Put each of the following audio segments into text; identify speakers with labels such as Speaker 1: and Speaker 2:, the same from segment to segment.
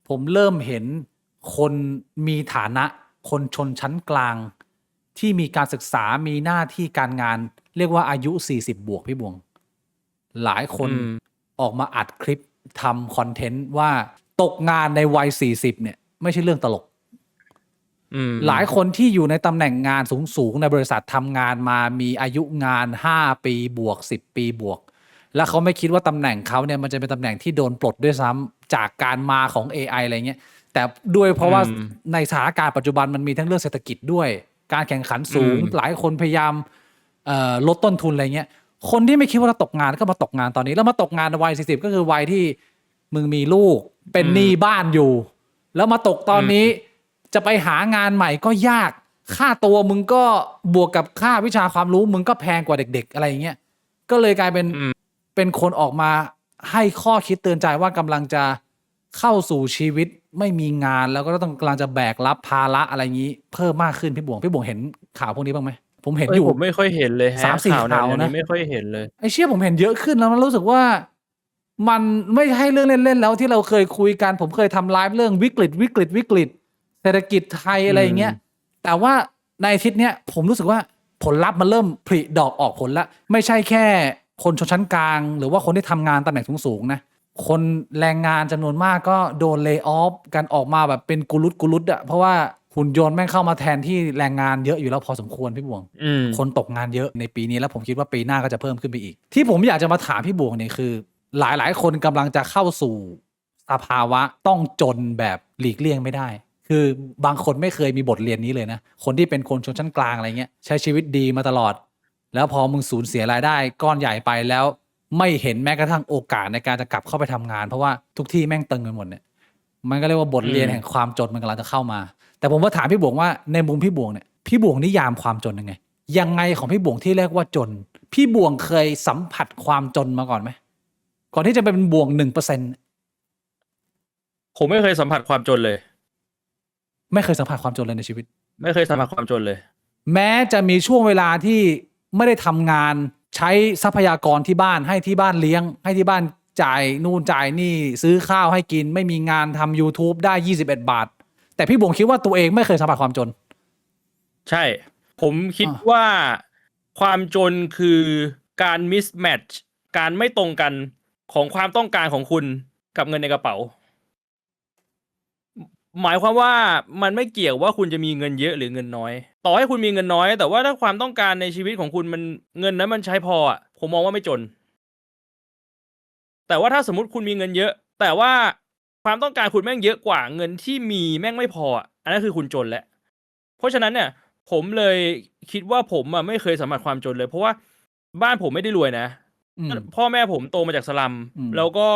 Speaker 1: ผมเริ่มเห็นคนมีฐานะคนชนชั้นกลาง ที่มีการศึกษามีหน้าที่การงาน เรียกว่าอายุ40บวกพี่บวง หลายค
Speaker 2: อื
Speaker 1: น
Speaker 2: ม
Speaker 1: ออกมาอัดคลิปทำคอนเทนต์ว่าตกงานในวัย40เนี่ยไม่ใช่เรื่องตลก
Speaker 2: อืม
Speaker 1: หลายคนที่อยู่ในตำแหน่งงานสูงๆในบริษัททำงานมามีอายุงาน5ปีบวก10ปีบวก แล้วเขาไม่คิดว่าตำแหน่งเขาเนี่ยมันจะเป็นตำแหน่งที่โดนปลดด้วยซ้ำจากการมาของ AI อะไรเงี้ยแต่ด้วยเพราะว่า
Speaker 2: อืม
Speaker 1: ในสถานการณ์ปัจจุบันมันมีทั้งเรื่องเศรษฐกิจด้วย การแข่งขันสูง
Speaker 2: อืม
Speaker 1: หลายคนพยายามลดต้นทุนอะไรเงี้ยคนที่ไม่คิดว่าจะตกงานก็มาตกงานตอนนี้แล้วมาตกงานในวัย40ก็คือวัยที่มึงมีลูกเป็นหนี้บ้านอยู่ แล้วมาตกตอนนี้จะไปหางานใหม่ก็ยาก ค่าตัวมึงก็บวกกับค่าวิชาความรู้มึงก็แพงกว่าเด็กๆอะไรอย่างเงี้ย ก็เลยกลายเป็นคนออกมาให้ข้อคิดเตือนใจว่ากำลังจะเข้าสู่ชีวิตไม่มีงานแล้วก็ต้องกำลังจะแบกรับภาระอะไรอย่างนี้เพิ่มมากขึ้นพี่บวงเห็นข่าวพวกนี้บ้างไหมผมเห็นอยู่
Speaker 2: ผมไม่ค่อยเห็นเลยฮะ
Speaker 1: 3-4
Speaker 2: ข่าวแน
Speaker 1: ข่าว
Speaker 2: ว
Speaker 1: นะ
Speaker 2: นี้ไม่ค่อยเห็นเลย
Speaker 1: ไอ้เชี่ยผมเห็นเยอะขึ้นแล้วมันรู้สึกว่ามันไม่ใช่เรื่องเล่นๆแล้วที่เราเคยคุยกันผมเคยทำไลฟ์เรื่องวิกฤตเศรษฐกิจไทยอะไรอย่างเงี้ยแต่ว่าในอาทิตย์เนี้ยผมรู้สึกว่าผลลัพธ์มันเริ่มผลิดอกออกผลแล้วไม่ใช่แค่คนชนชั้นกลางหรือว่าคนที่ทำงานตำแหน่งสูงๆนะคนแรงงานจำนวนมากก็โดนเลย์ออฟกันออกมาแบบเป็นกุลุตอะเพราะว่าหุ่นยนต์แม่งเข้ามาแทนที่แรงงานเยอะอยู่แล้วพอสมควรพี่บวง คนตกงานเยอะในปีนี้แล้วผมคิดว่าปีหน้าก็จะเพิ่มขึ้นไปอีก ที่ผมอยากจะมาถามพี่บวงเนี่ยคือ หลายๆ คนกำลังจะเข้าสู่สภาวะต้องจนแบบหลีกเลี่ยงไม่ได้ คือบางคนไม่เคยมีบทเรียนนี้เลยนะ คนที่เป็นคนชนชั้นกลางอะไรเงี้ยใช้ชีวิตดีมาตลอด แล้วพอมึงสูญเสียรายได้ก้อนใหญ่ไปแล้ว ไม่เห็นแม้กระทั่งโอกาสในการจะกลับเข้าไปทำงาน เพราะว่าทุกที่แม่งตึงกันหมดเนี่ย มันก็เรียกว่าบทเรียนแห่งความจนมันกำลังจะเข้ามา แต่ผมว่าถามพี่บวงว่าในมุมพี่บวงเนี่ยพี่บวงนิยามความจนยังไงของพี่บวงที่เรียกว่าจน พี่บวงเคยสัมผัสความจนมาก่อนไหมก่อนที่จะเป็นบวง 1%
Speaker 2: ผมไม่เคยสัมผัสความจนเลย
Speaker 1: ไม่เคยสัมผัสความจนเลยในชีวิต
Speaker 2: ไม่เคยสัมผัสความจนเลย
Speaker 1: แม้จะมีช่วงเวลาที่ไม่ได้ทำงานใช้ทรัพยากรที่บ้านให้ที่บ้านเลี้ยง ให้ที่บ้านจ่ายนู่นจ่ายนี่ซื้อข้าวให้กินไม่มีงานทำ YouTube ได้21 บาท แต่พี่บวงคิดว่าตัวเองไม่เคยสัมผัสความจน
Speaker 2: ใช่ ผมคิดว่าความจนคือการมิสแมทช์การไม่ตรงกันของความต้องการของคุณกับเงินในกระเป๋า หมายความว่ามันไม่เกี่ยวว่าคุณจะมีเงินเยอะหรือเงินน้อย ต่อให้คุณมีเงินน้อย แต่ว่าถ้าความต้องการในชีวิตของคุณมันเงินนั้นมันใช้พออ่ะผมมองว่าไม่จน แต่ว่าถ้าสมมติคุณมีเงินเยอะ แต่ว่าความต้องการคุณแม่งเยอะกว่าเงินที่มีแม่งไม่พออ่ะอันนั้นคือคุณจนแล้วเพราะฉะนั้นเนี่ยผมเลยคิดว่าผมอ่ะไม่เคยสัมผัสความจนเลย เพราะว่าบ้านผมไม่ได้รวยนะพ่อแม่ผมโตมาจากสลัมแล้วก็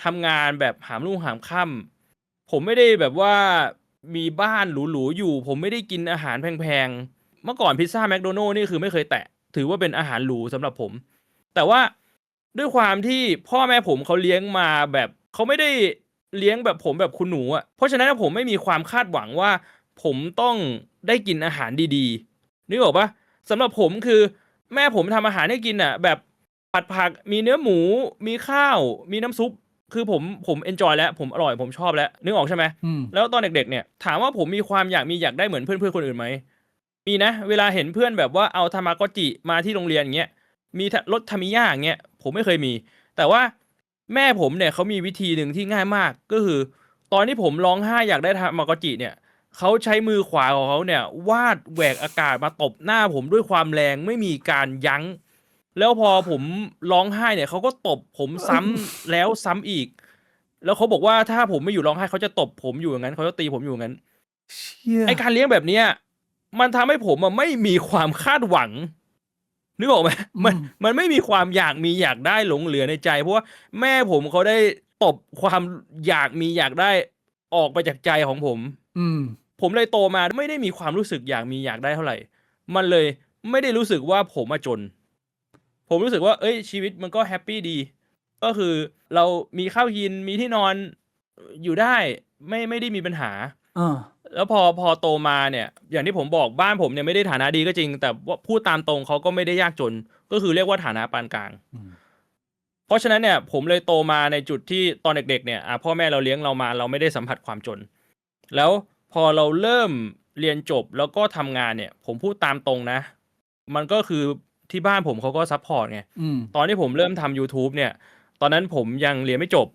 Speaker 2: ทำงานแบบหามรุ่งหามค่ำผมไม่ได้แบบว่ามีบ้านหรูๆอยู่ ผมไม่ได้กินอาหารแพงๆเมื่อก่อนพิซซ่าแมคโดนัลด์นี่คือไม่เคยแตะถือว่าเป็นอาหารหรูสำหรับผม แต่ว่าด้วยความที่พ่อแม่ผมเขาเลี้ยงมาแบบเขาไม่ได้เลี้ยงแบบผมแบบคุณหนูอ่ะเพราะฉะนั้นผมไม่มีความคาดหวังว่าผมต้องได้กินอาหารดีๆนึกออกปะสำหรับผมคือแม่ผมทำอาหารให้กินอ่ะแบบผัดผักมีเนื้อหมูมีข้าวมีน้ำซุปคือผมเอนจอยแล้วผมอร่อยผมชอบแล้วนึกออกใช่ไหมแล้วตอนเด็กๆเนี่ยถามว่าผมมีความอยากได้เหมือนเพื่อนๆคนอื่นไหมมีนะเวลาเห็นเพื่อนแบบว่าเอาทามากอจิมาที่โรงเรียนอย่างเงี้ยมีรถทามิยะอย่างเงี้ยผมไม่เคยมีแต่ว่าแม่ผมเนี่ยเขามีวิธีหนึ่งที่ง่ายมากก็คือตอนที่ผมร้องไห้อยากได้ทามากอจิเนี่ยเขาใช้มือขวาของเขาเนี่ยวาดแหวกอากาศมาตบหน้าผมด้วยความแรงไม่มีการยั้งแล้วพอผมร้องไห้เนี่ยเขาก็ตบผมซ้ำแล้วซ้ำอีกแล้วเขาบอกว่าถ้าผมไม่อยู่ร้องไห้เขาจะตบผมอยู่อย่างนั้นเขาจะตีผมอยู่อย่างนั้นไอการเลี้ยงแบบเนี้ยมันทำให้ผมไม่มีความคาดหวังนึกออกไหมมันไม่มีความอยากได้หลงเหลือในใจเพราะว่าแม่ผมเขาได้ตบความอยากได้ออกไปจากใจของผมผมเลยโตมาไม่ได้มีความรู้สึกอยากได้เท่าไหร่มันเลยไม่ได้รู้สึกว่าผมจนผมรู้สึกว่าชีวิตมันก็แฮปปี้ดีก็คือเรามีข้าวกินมีที่นอนอยู่ได้ไม่ได้มีปัญหาแล้วพอโตมาเนี่ยอย่างที่ผมบอกบ้านผมเนี่ยไม่ได้ฐานะดีก็จริงแต่ว่าพูดตามตรงเขาก็ไม่ได้ยากจนก็คือเรียกว่าฐานะปานกลาง เพราะฉะนั้นเนี่ยผมเลยโตมาในจุดที่ตอนเด็กๆเนี่ยพ่อแม่เราเลี้ยงเรามาเราไม่ได้สัมผัสความจน แล้วพอเราเริ่มเรียนจบแล้วก็ทำงานเนี่ย ผมพูดตามตรงนะ มันก็คือที่บ้านผมเขาก็ซัพพอร์ตไงตอนที่ผมเริ่มทำ YouTube เนี่ย ตอนนั้นผมยังเรียนไม่จบ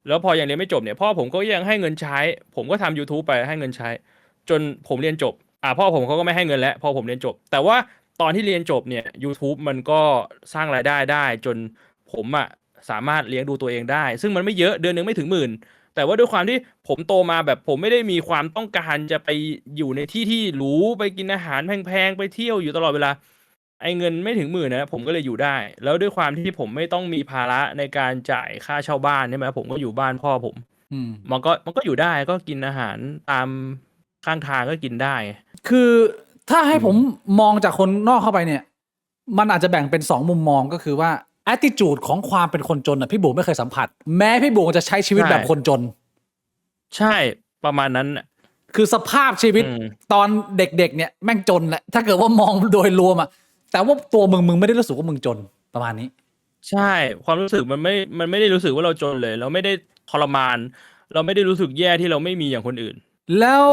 Speaker 2: แล้วพอยังเรียนไม่จบเนี่ยพ่อผมก็ยังให้เงินใช้ ผมก็ทำ YouTube ไปให้เงินใช้ จนผมเรียนจบพ่อผมเขาก็ไม่ให้เงินแล้วพอผมเรียนจบ แต่ว่าตอนที่เรียนจบเนี่ย YouTube มันก็สร้างรายได้ได้จนผมสามารถเลี้ยงดูตัวเองได้ ซึ่งมันไม่เยอะเดือนนึงไม่ถึงหมื่น แต่ว่าด้วยความที่ผมโตมาแบบผมไม่ได้มีความต้องการจะไปอยู่ในที่ที่หรูไปกินอาหารแพงๆไปเที่ยวอยู่ตลอดเวลาไอ้เงินไม่ถึงหมื่นนะผมก็เลยอยู่ได้ แล้วด้วยความที่ผมไม่ต้องมีภาระในการจ่ายค่าเช่าบ้านใช่ไหมผมก็อยู่บ้านพ่อผมมันก็อยู่ได้ก็กินอาหารตามข้างทางก็กินได้
Speaker 1: คือถ้าให้ผมมองจากคนนอกเข้าไปเนี่ยมันอาจจะแบ่งเป็น2มุมมองก็คือว่า attitude ของความเป็นคนจนพี่บุ๋มไม่เคยสัมผัสแม้พี่บุ๋มจะใช้ชีวิตแบบคนจน
Speaker 2: ใช่ประมาณนั้น
Speaker 1: คือสภาพชีวิตตอนเด็กๆเนี่ยแม่งจนแหละถ้าเกิดว่ามองโดยรวมแต่ว่าตัวมึงไม่ได้รู้สึกว่ามึงจนประมาณนี้
Speaker 2: ใช่ความรู้สึกมันไม่ได้รู้สึกว่าเราจนเลยเราไม่ได้ทรมานเราไม่ได้รู้สึกแย่ที่เราไม่มีอย่างคนอื่น
Speaker 1: แล้ว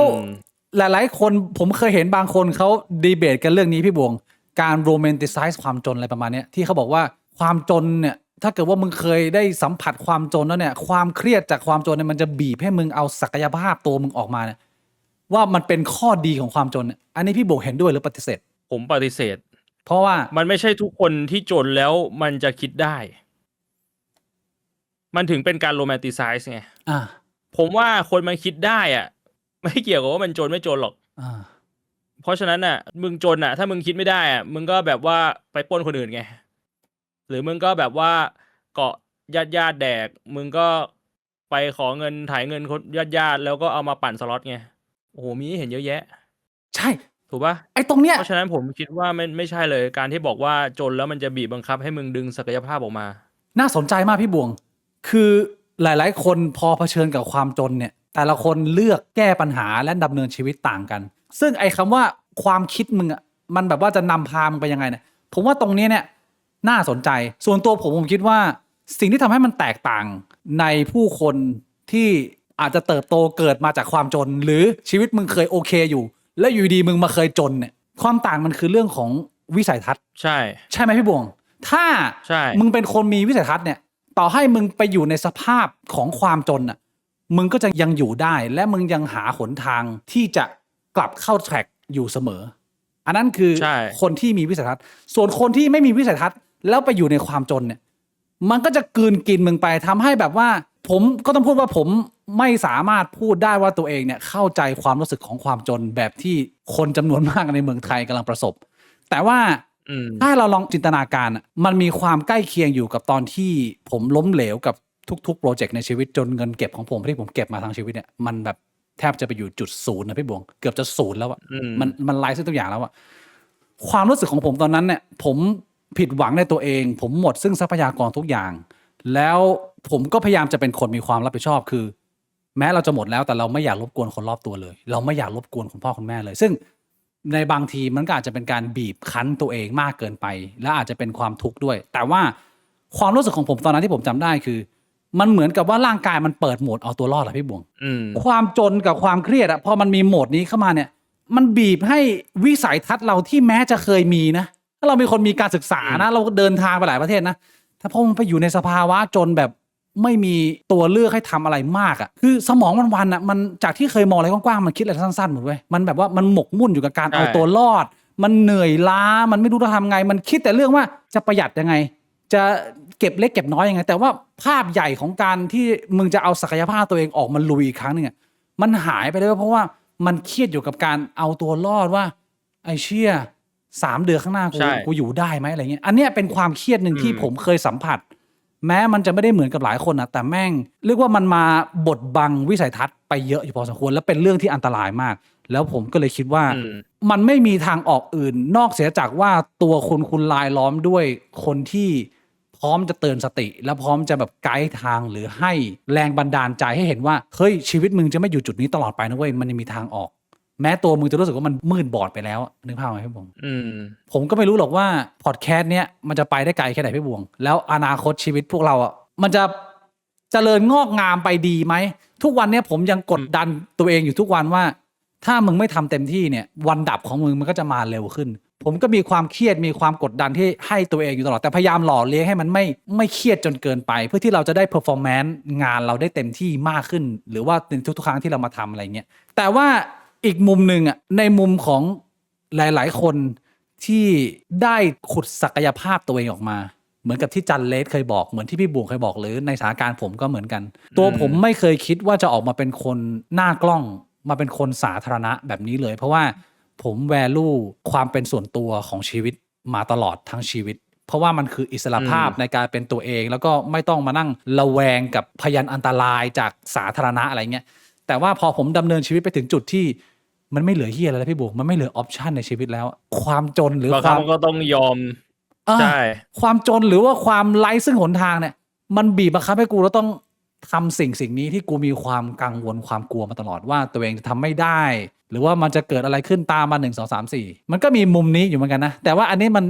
Speaker 1: หลายๆคนผมเคยเห็นบางคนเขาดีเบตกันเรื่องนี้พี่บวงการโรแมนติไซส์ความจนอะไรประมาณนี้ที่เขาบอกว่าความจนเนี่ยถ้าเกิดว่ามึงเคยได้สัมผัสความจนแล้วเนี่ยความเครียดจากความจนเนี่ยมันจะบีบให้มึงเอาศักยภาพตัวมึงออกมาเนี่ยว่ามันเป็นข้อดีของความจนอันนี้พี่บวงเห็นด้วยหรือปฏิเสธ
Speaker 2: ผมปฏิเสธ
Speaker 1: เพราะว่า
Speaker 2: มันไม่ใช่ทุกคนที่จนแล้วมันจะคิดได้มันถึงเป็นการโรแมนติไซส์ไงผมว่าคนมันคิดได้ไม่เกี่ยวกับว่ามันจนไม่จนหรอกเพราะฉะนั้นมึงจนถ้ามึงคิดไม่ได้มึงก็แบบว่าไปปล้นคนอื่นไงหรือมึงก็แบบว่าเกาะญาติแดกมึงก็ไปขอเงินถ่ายเงินญาติแล้วก็เอามาปั่นสล็อตไงโอ้โหมีให้เห็นเยอะแยะ
Speaker 1: ใช่
Speaker 2: ถูกปะ
Speaker 1: ไอ้ตรงเนี้ย
Speaker 2: เพราะฉะนั้นผมคิดว่าไม่ใช่เลยการที่บอกว่าจนแล้วมันจะบีบบังคับให้มึงดึงศักยภาพออกมา
Speaker 1: น่าสนใจมากพี่บวงคือหลายๆคนพอเผชิญกับความจนเนี่ยแต่ละคนเลือกแก้ปัญหาและดำเนินชีวิตต่างกันซึ่งไอ้คำว่าความคิดมึงมันแบบว่าจะนำพามึงไปยังไงเนี่ยผมว่าตรงนี้เนี่ยน่าสนใจส่วนตัวผมคิดว่าสิ่งที่ทำให้มันแตกต่างในผู้คนที่อาจจะเติบโตเกิดมาจากความจนหรือชีวิตมึงเคยโอเคอยู่แล้วอยู่ดีมึงมาเคยจนเนี่ยความต่างมันคือเรื่องของวิสัยทัศน์
Speaker 2: ใช่
Speaker 1: ไหมพี่บวงถ้ามึงเป็นคนมีวิสัยทัศน์เนี่ยต่อให้มึงไปอยู่ในสภาพของความจนมึงก็จะยังอยู่ได้และมึงยังหาหนทางที่จะกลับเข้าแทร็กอยู่เสมออันนั้นคือคนที่มีวิสัยทัศน์ส่วนคนที่ไม่มีวิสัยทัศน์แล้วไปอยู่ในความจนเนี่ยมันก็จะกลืนกินมึงไปทำให้แบบว่าผมก็ต้องพูดว่าผมไม่สามารถพูดได้ว่าตัวเองเนี่ยเข้าใจความรู้สึกของความจนแบบที่คนจำนวนมากในเมืองไทยกำลังประสบแต่ว่าถ้าเราลองจินตนาการมันมีความใกล้เคียงอยู่กับตอนที่ผมล้มเหลวกับทุกๆโปรเจกต์ในชีวิตจนเงินเก็บของผมที่ผมเก็บมาทั้งชีวิตเนี่ยมันแบบแทบจะไปอยู่จุดศูนย์นะพี่บวงเกือบจะศูนย์แล้วมันไร้ซึ่งทุกอย่างแล้วความรู้สึกของผมตอนนั้นเนี่ยผมผิดหวังในตัวเองผมหมดซึ่งทรัพยากรทุกอย่างแล้วผมก็พยายามจะเป็นคนมีความรับผิดชอบคือแม้เราจะหมดแล้วแต่เราไม่อยากรบกวนคนรอบตัวเลยเราไม่อยากรบกวนคุณพ่อคุณแม่เลยซึ่งในบางทีมันก็อาจจะเป็นการบีบคั้นตัวเองมากเกินไปและอาจจะเป็นความทุกข์ด้วยแต่ว่าความรู้สึกของผมตอนนั้นที่ผมจำได้คือมันเหมือนกับว่าร่างกายมันเปิดโหมดเอาตัวรอดแหละพี่บวงความจนกับความเครียดพอมันมีโหมดนี้เข้ามาเนี่ยมันบีบให้วิสัยทัศน์เราที่แม้จะเคยมีนะถ้าเรามีคนมีการศึกษานะเราก็เดินทางไปหลายประเทศนะถ้าพอมันไปอยู่ในสภาวะจนแบบไม่มีตัวเลือกให้ทำอะไรมากคือสมองวันมันจากที่เคยมองอะไรกว้างๆมันคิดอะไรสั้นๆหมดเว้ยมันแบบว่ามันหมกมุ่นอยู่กับการเอาตัวรอดมันเหนื่อยล้ามันไม่รู้จะทำไงมันคิดแต่เรื่องว่าจะประหยัดยังไงจะเก็บเล็กเก็บน้อยยังไงแต่ว่าภาพใหญ่ของการที่มึงจะเอาศักยภาพตัวเองออกมาลุยอีกครั้งนึงมันหายไปเลยเพราะว่ามันเครียดอยู่กับการเอาตัวรอดว่าไอ้เชี่ย3 เดือนข้างหน้ากูอยู่ได้ไหมอะไรเงี้ยอันเนี้ยเป็นความเครียดหนึ่งที่ผมเคยสัมผัสแม้มันจะไม่ได้เหมือนกับหลายคนนะแต่แม่งเรียกว่ามันมาบดบังวิสัยทัศน์ไปเยอะอยู่พอสมควรและเป็นเรื่องที่อันตรายมากแล้วผมก็เลยคิดว่ามันไม่มีทางออกอื่นนอกเสียจากว่าตัวคุณลายล้อมด้วยคนที่พร้อมจะเตือนสติและพร้อมจะแบบไกด์ทางหรือให้แรงบันดาลใจให้เห็นว่าเฮ้ยชีวิตมึงจะไม่อยู่จุดนี้ตลอดไปนะเว้ยมันยังมีทางออก แม้ตัวมึงจะรู้สึกว่ามันมืดบอดไปแล้วนึกภาพไหมพี่บวง
Speaker 2: อืม
Speaker 1: ผมก็ไม่รู้หรอกว่าพอดแคสต์เนี้ยมันจะไปได้ไกลแค่ไหนพี่บวง แล้วอนาคตชีวิตพวกเราอ่ะมันจะเจริญงอกงามไปดีไหมทุกวันเนี้ยผมยังกดดันตัวเองอยู่ทุกวันว่า ถ้ามึงไม่ทำเต็มที่เนี่ยวันดับของมึงมันก็จะมาเร็วขึ้น ผมก็มีความเครียดมีความกดดันที่ให้ตัวเองอยู่ตลอดแต่พยายามหล่อเลี้ยงให้มันไม่เครียดจนเกินไป เพื่อที่เราจะได้เพอร์ฟอร์แมนซ์งานเราได้เต็มที่มากขึ้น หรือว่าในทุกๆครั้งที่เรามาทำอะไรเงี้ยแต่ว่าอีกมุมหนึ่งอ่ะในมุมของหลายๆคนที่ได้ขุดศักยภาพตัวเองออกมา เหมือนกับที่จันเลสเคยบอกเหมือนที่พี่บวงเคยบอกหรือในสถานการณ์ผมก็เหมือนกัน ตัวผมไม่เคยคิดว่าจะออกมาเป็นคนหน้ากล้องมาเป็นคนสาธารณะแบบนี้เลย เพราะว่าผมแวลูความเป็นส่วนตัวของชีวิตมาตลอดทั้งชีวิต เพราะว่ามันคืออิสรภาพในการเป็นตัวเอง แล้วก็ไม่ต้องมานั่งระแวงกับพยันอันตรายจากสาธารณะอะไรเงี้ยแต่ว่าพอผมดำเนินชีวิตไปถึงจุดที่มันไม่เหลือเฮียอะไรแล้วพี่บวกมันไม่เหลือออปชันในชีวิตแล้ว ความจนหรือบ
Speaker 2: างค
Speaker 1: ค
Speaker 2: รั้ง
Speaker 1: วาม
Speaker 2: มันก็ต้องยอม ใช่
Speaker 1: ความจนหรือว่าความไร้ซึ่งหนทางเนี่ยมันบีบบังคับให้กูแล้วต้องทำสิ่งนี้ที่กูมีความกังวลความกลัวมาตลอดว่าตัวเองจะทำไม่ได้ หรือว่ามันจะเกิดอะไรขึ้นตามมา1 2 3 4มันก็มีมุมนี้อยู่เหมือนกันนะแต่ว่าอันนี้มัน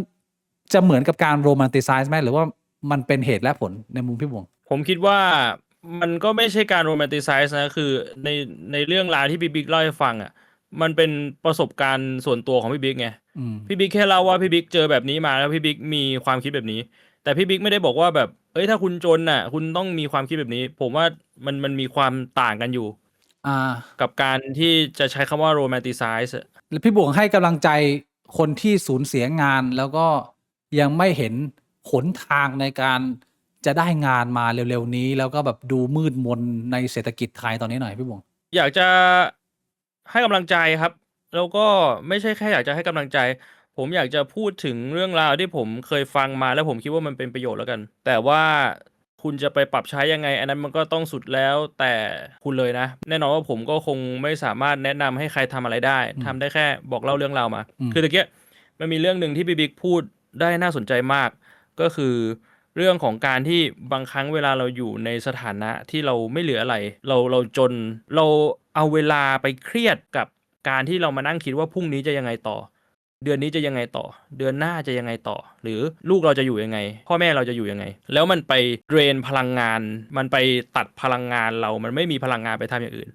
Speaker 1: จะเหมือนกับการโรแมนติไซส์ไหมหรือว่ามันเป็นเหตุและผลในมุมพี่บวง
Speaker 2: ผมคิดว่ามันก็ไม่ใช่การโรแมนติไซส์นะคือในเรื่องราวที่พี่บิ๊กเล่าให้ฟังอ่ะมันเป็นประสบการณ์ส่วนตัวของพี่บิ๊กไงพี่บิ๊กแค่เล่าว่าพี่บิ๊กเจอแบบนี้มาแล้วพี่บิ๊กมีความคิดแบบนี้ แต่พี่บิ๊กไม่ได้บอกว่าแบบเอ้ยถ้าคุณจนน่ะคุณต้องมีความคิดแบบนี้ ผมว่ามันมีความต่างกันอยู่กับการที่จะใช้คำว่าโรแมนติไซส์
Speaker 1: แล้วพี่บวงให้กำลังใจคนที่สูญเสียงานแล้วก็ยังไม่เห็นหนทางในการจะได้งานมาเร็วๆนี้ แล้วก็แบบดูมืดมนในเศรษฐกิจไทยตอนนี้หน่อยพี่บวง
Speaker 2: อยากจะให้กำลังใจครับ แล้วก็ไม่ใช่แค่อยากจะให้กำลังใจ ผมอยากจะพูดถึงเรื่องราวที่ผมเคยฟังมาแล้วผมคิดว่ามันเป็นประโยชน์แล้วกัน แต่ว่าคุณจะไปปรับใช้ยังไง อันนั้นมันก็ต้องสุดแล้วแต่คุณเลยนะ แน่นอนว่าผมก็คงไม่สามารถแนะนำให้ใครทำอะไรได้ทำได้แค่บอกเล่าเรื่องราวมา คือตะเกียมันมีเรื่องหนึ่งที่พี่บิ๊กพูดได้น่าสนใจมาก ก็คือเรื่องของการที่บางครั้งเวลาเราอยู่ในสถานะที่เราไม่เหลืออะไร เราจนเราเอาเวลาไปเครียดกับการที่เรามานั่งคิดว่าพรุ่งนี้จะยังไงต่อ เดือนนี้จะยังไงต่อ เดือนหน้าจะยังไงต่อ หรือลูกเราจะอยู่ยังไง พ่อแม่เราจะอยู่ยังไง แล้วมันไปเดรนพลังงาน มันไปตัดพลังงานเรา มันไม่มีพลังงานไปทำอย่างอื่น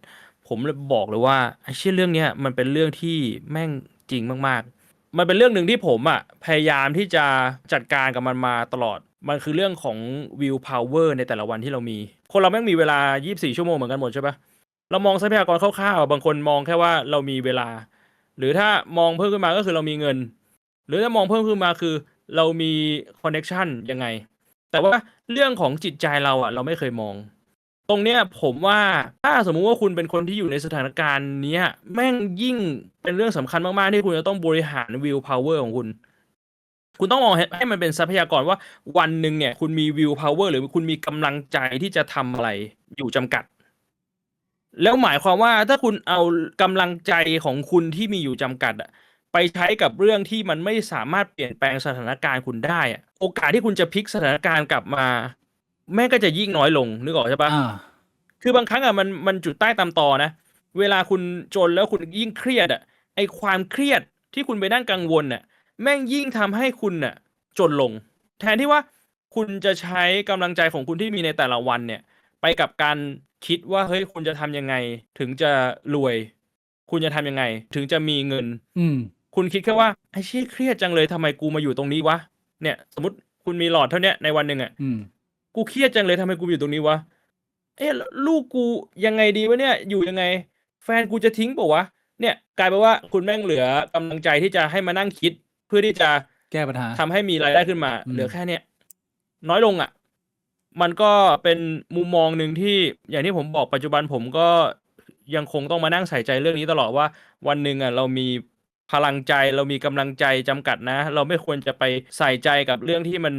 Speaker 2: ผมเลยบอกเลยว่าไอ้เรื่องนี้มันเป็นเรื่องที่แม่งจริงมากๆมันเป็นเรื่องหนึ่งที่ผมพยายามที่จะจัดการกับมันมาตลอด มันคือเรื่องของ will power ในแต่ละวันที่เรามี คนเราแม่งมีเวลา24 ชั่วโมงเหมือนกันหมดใช่ปะเรามองทรัพยากรคร่าวๆบางคนมองแค่ว่าเรามีเวลา หรือถ้ามองเพิ่มขึ้นมาก็คือเรามีเงิน หรือถ้ามองเพิ่มขึ้นมาคือเรามีคอนเนคชั่นยังไง แต่ว่าเรื่องของจิตใจเราเราไม่เคยมอง ตรงเนี้ยผมว่าถ้าสมมุติว่าคุณเป็นคนที่อยู่ในสถานการณ์นี้แม่งยิ่งเป็นเรื่องสำคัญมากๆที่คุณจะต้องบริหาร will power ของคุณต้องมองให้มันเป็นทรัพยากรว่าวันหนึ่งเนี่ยคุณมี will power หรือคุณมีกำลังใจที่จะทำอะไรอยู่จำกัด แล้วหมายความว่าถ้าคุณเอากำลังใจของคุณที่มีอยู่จำกัดไปใช้กับเรื่องที่มันไม่สามารถเปลี่ยนแปลงสถานการณ์คุณได้โอกาสที่คุณจะพลิกสถานการณ์กลับมาแม่งก็จะยิ่งน้อยลงนึกออกใช่ปะคือบางครั้งมันจุดใต้ตำตอนะเวลาคุณจนแล้วคุณยิ่งเครียดไอความเครียดที่คุณไปนั่งกังวลแม่งยิ่งทำให้คุณจนลง แทนที่ว่าคุณจะใช้กำลังใจของคุณที่มีในแต่ละวันเนี่ยไปกับการคิดว่าเฮ้ยคุณจะทำยังไงถึงจะรวย คุณจะทำยังไงถึงจะมีเงินคุณคิดแค่ว่าไอ้เชี่ยเครียดจังเลยทำไมกูมาอยู่ตรงนี้วะเนี่ยสมมติคุณมีหลอดเท่านี้ในวันหนึ่งกูเครียดจังเลยทำไมกูอยู่ตรงนี้วะลูกกูยังไงดีวะเนี่ยอยู่ยังไงแฟนกูจะทิ้งเปล่าวะเนี่ยกลายเป็นว่าคุณแม่งเหลือกำลังใจที่จะให้มานั่งคิดเพื่อที่จะ
Speaker 1: แก้ปัญหา
Speaker 2: ทำให้มีรายได้ขึ้นมาเหลือแค่เนี้ยน้อยลงมันก็เป็นมุมมองหนึ่งที่อย่างที่ผมบอกปัจจุบันผมก็ยังคงต้องมานั่งใส่ใจเรื่องนี้ตลอดว่าวันหนึ่งเรามีพลังใจเรามีกำลังใจจำกัดนะเราไม่ควรจะไปใส่ใจกับเรื่องที่มัน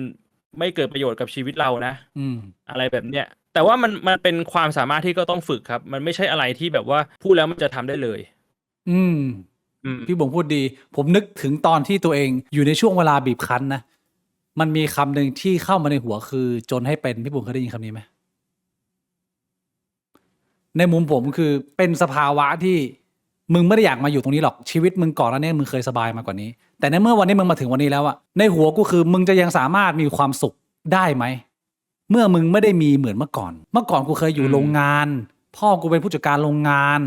Speaker 2: ไม่เกิดประโยชน์กับชีวิตเรานะอะไรแบบเนี้ยแต่ว่ามันเป็นความสามารถที่ก็ต้องฝึกครับมันไม่ใช่อะไรที่แบบว่าพูดแล้วมันจะทำได้เลย
Speaker 1: พี่บงพูดดีผมนึกถึงตอนที่ตัวเองอยู่ในช่วงเวลาบีบคั้นนะมันมีคำหนึ่งที่เข้ามาในหัวคือจนให้เป็นพี่บุ๋มเคยได้ยินคำนี้ไหมในมุมผมคือเป็นสภาวะที่ มึงไม่ได้อยากมาอยู่ตรงนี้หรอกชีวิตมึงก่อนแล้วเนี่ยมึงเคยสบายมากว่านี้ แต่ในเมื่อวันนี้มึงมาถึงวันนี้แล้วอะในหัวกูคือมึงจะยังสามารถมีความสุขได้ไหมเมื่อมึงไม่ได้มีเหมือนเมื่อก่อนกูเคยอยู่โรงงานพ่อกูเป็นผู้จัดการโรงงาน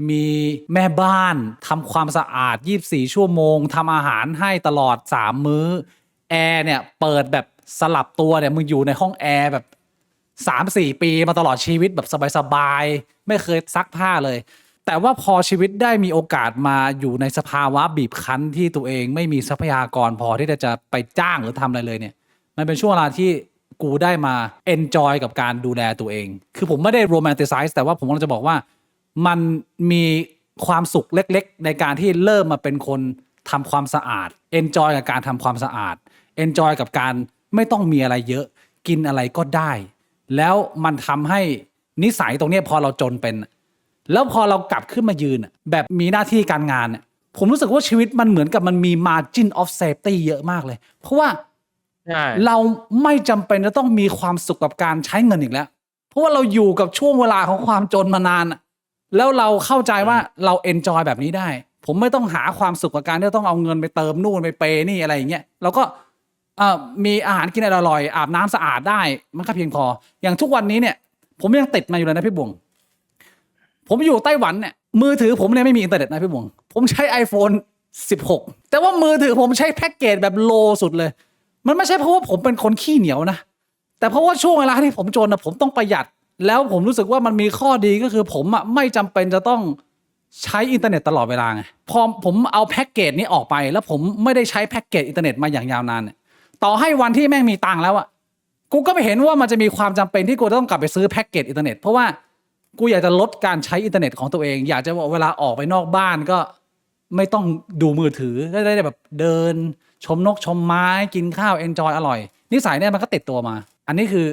Speaker 1: มีแม่บ้านทำความสะอาด24ชั่วโมงทำอาหารให้ตลอด3มื้อแอร์เนี่ยเปิดแบบสลับตัวเนี่ยมึงอยู่ในห้องแอร์แบบ3-4 ปีมาตลอดชีวิตแบบสบายๆไม่เคยซักผ้าเลยแต่ว่าพอชีวิตได้มีโอกาสมาอยู่ในสภาวะบีบคั้นที่ตัวเองไม่มีทรัพยากรพอที่จะไปจ้างหรือทำอะไรเลยเนี่ยมันเป็นช่วงเวลาที่กูได้มา enjoy กับการดูแลตัวเองคือผมไม่ได้ romanticize แต่ว่าผมกำลังจะบอกว่ามันมีความสุขเล็กๆในการที่เริ่มมาเป็นคนทำความสะอาด enjoy กับการทำความสะอาด enjoy กับการไม่ต้องมีอะไรเยอะกินอะไรก็ได้แล้วมันทำให้นิสัยตรงนี้พอเราจนเป็นแล้วพอเรากลับขึ้นมายืนแบบมีหน้าที่การงานผมรู้สึกว่าชีวิตมันเหมือนกับมันมี margin of safety เยอะมากเลยเพราะว่าเราไม่จำเป็นจะต้องมีความสุขกับการใช้เงินอีกแล้วเพราะว่าเราอยู่กับช่วงเวลาของความจนมานานแล้วเราเข้าใจว่าเรา enjoy แบบนี้ได้ผมไม่ต้องหาความสุขกับการที่ต้องเอาเงินไปเติมนู่นไปเปย์นี่อะไรอย่างเงี้ยเราก็มีอาหารกินอร่อยอาบน้ำสะอาดได้มันก็เพียงพออย่างทุกวันนี้เนี่ยผมยังติดมาอยู่เลยนะพี่บวงผมอยู่ไต้หวันเนี่ยมือถือผมเนี่ยไม่มีอินเทอร์เน็ตนะพี่บวงผมใช้ iPhone 16แต่ว่ามือถือผมใช้แพ็กเกจแบบโลสุดเลยมันไม่ใช่เพราะว่าผมเป็นคนขี้เหนียวนะแต่เพราะว่าช่วงเวลาที่ผมจนผมต้องประหยัดแล้วผมรู้สึกว่ามันมีข้อดีก็คือผมไม่จำเป็นจะต้องใช้อินเทอร์เน็ตตลอดเวลาไงพอผมเอาแพ็กเกจนี้ออกไปแล้วผมไม่ได้ใช้แพ็กเกจอินเทอร์เน็ตมาอย่างยาวนานเนี่ยต่อให้วันที่แม่งมีตังค์แล้วกูก็ไม่เห็นว่ามันจะมีความจำเป็นที่กูต้องกลับไปซื้อแพ็กเกจอินเทอร์เน็ตเพราะว่ากูอยากจะลดการใช้อินเทอร์เน็ตของตัวเองอยากจะเวลาออกไปนอกบ้านก็ไม่ต้องดูมือถือได้แบบเดินชมนกชมไม้กินข้าวเอนจอยอร่อยนิสัยเนี่ยมันก็ติดตัวมาอันนี้คือ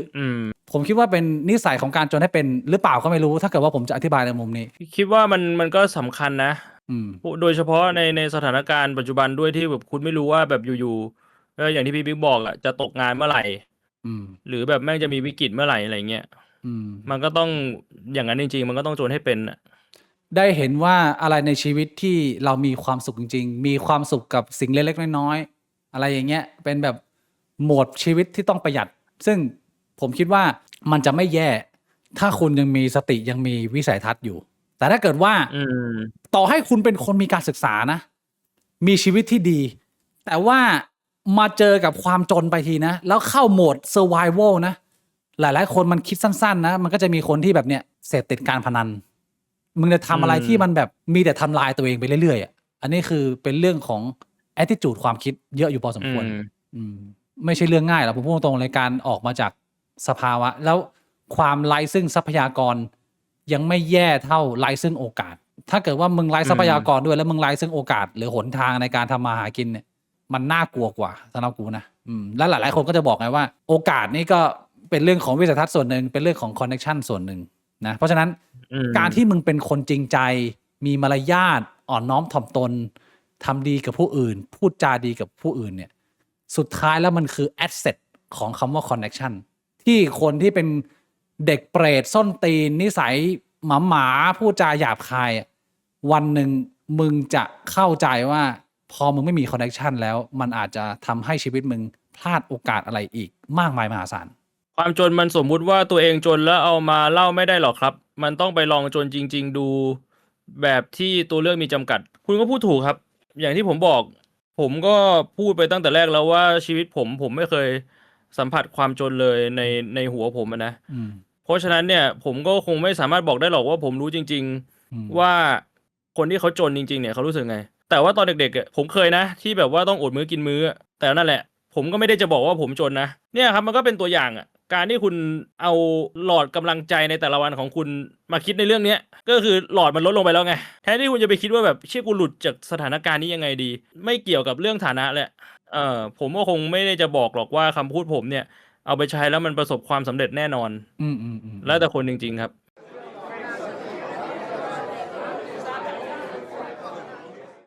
Speaker 1: ผมคิดว่าเป็นนิสัยของการจนให้เป็นหรือเปล่าก็ไม่รู้ถ้าเกิดว่าผมจะอธิบายในมุมนี้
Speaker 2: คิดว่ามันก็สำคัญนะโดยเฉพาะในสถานการณ์ปัจจุบันด้วยที่แบบคุณไม่รู้ว่าแบบอยู่ๆอย่างที่พี่บิ๊กบอกจะตกงานเมื่อไหร่หรือแบบแม่งจะมีวิกฤตเมื่อไหร่อะไรเงี้ยมันก็ต้องอย่างนั้นจริงๆมันก็ต้องจนให้เป็น
Speaker 1: ได้เห็นว่าอะไรในชีวิตที่เรามีความสุขจริงๆมีความสุขกับสิ่งเล็กๆน้อยๆอะไรอย่างเงี้ยเป็นแบบโหมดชีวิตที่ต้องประหยัดซึ่งผมคิดว่ามันจะไม่แย่ถ้าคุณยังมีสติยังมีวิสัยทัศน์อยู่แต่ถ้าเกิดว่าต่อให้คุณเป็นคนมีการศึกษานะมีชีวิตที่ดีแต่ว่ามาเจอกับความจนไปทีนะแล้วเข้าโหมด survival นะหลายๆคนมันคิดสั้นๆนะมันก็จะมีคนที่แบบเนี้ยเสพติดการพนันมึงจะทำอะไรที่มันแบบมีแต่ทำลายตัวเองไปเรื่อยๆอันนี้คือเป็นเรื่องของ attitude ความคิดเยอะอยู่พอสมควรไม่ใช่เรื่องง่ายหรอกผมพูดตรงๆเลยการออกมาจากสภาวะแล้วความไร้ซึ่งทรัพยากรยังไม่แย่เท่าไร้ซึ่งโอกาสถ้าเกิดว่ามึงไร้ทรัพยากรด้วยแล้วมึงไร้ซึ่งโอกาสหรือหนทางในการทำมาหากินเนี่ยมันน่ากลัวกว่าสำหรับกูนะและหลายๆคนก็จะบอกไงว่าโอกาสนี่ก็เป็นเรื่องของวิสัยทัศน์ส่วนหนึ่งเป็นเรื่องของคอนเนคชั่นส่วนหนึ่งนะเพราะฉะนั้นการที่มึงเป็นคนจริงใจมีมารยาทอ่อนน้อมถ่อมตนทำดีกับผู้อื่นพูดจาดีกับผู้อื่นเนี่ยสุดท้ายแล้วมันคือแอสเซทของคำว่าคอนเนคชั่นที่คนที่เป็นเด็กเปรตส้นตีนนิสัยหมาพูดจาหยาบคายวันหนึ่งมึงจะเข้าใจว่าพอมึงไม่มีคอนเนคชั่นแล้วมันอาจจะทำให้ชีวิตมึงพลาดโอกาสอะไรอีกมากมายมหาศาล
Speaker 2: ความจนมันสมมุติว่าตัวเองจนแล้วเอามาเล่าไม่ได้หรอกครับมันต้องไปลองจนจริงๆดูแบบที่ตัวเลือกมีจำกัดคุณก็พูดถูกครับอย่างที่ผมบอกผมก็พูดไปตั้งแต่แรกแล้วว่าชีวิตผมไม่เคยสัมผัสความจนเลยในหัวผมนะเพราะฉะนั้นเนี่ยผมก็คงไม่สามารถบอกได้หรอกว่าผมรู้จริงๆว่าคนที่เขาจนจริงๆเนี่ยเขารู้สึกไงแต่ว่าตอนเด็กๆผมเคยนะที่แบบว่าต้องอดมื้อกินมื้อแต่นั่นแหละผมก็ไม่ได้จะบอกว่าผมจนนะเนี่ยครับมันก็เป็นตัวอย่างการที่คุณเอาหลอดกำลังใจในแต่ละวันของคุณมาคิดในเรื่องนี้ก็คือหลอดมันลดลงไปแล้วไงแทนที่คุณจะไปคิดว่าแบบเชี่ยกูหลุดจากสถานการณ์นี้ยังไงดีไม่เกี่ยวกับเรื่องฐานะแหละผมก็คงไม่ได้จะบอกหรอกว่าคำพูดผมเนี่ยเอาไปใช้แล้วมันประสบความสำเร็จแน่นอนแล้วแต่คนจริงๆครับ